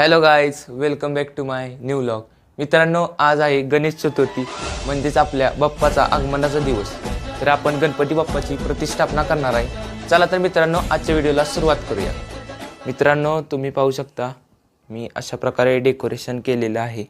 Hello guys, welcome back to my new vlog. मित्रांनो, आज आहे गणेश चतुर्थी, म्हणजेच आपल्या बाप्पाचा आगमनाचा दिवस. तर आपण गणपती बाप्पाची प्रतिष्ठापना करणार आहे. चला तर मित्रांनो, आजच्या व्हिडिओला सुरुवात करूया. मित्रांनो, तुम्ही पाहू शकता मी अशा प्रकारे डेकोरेशन केलेलं आहे.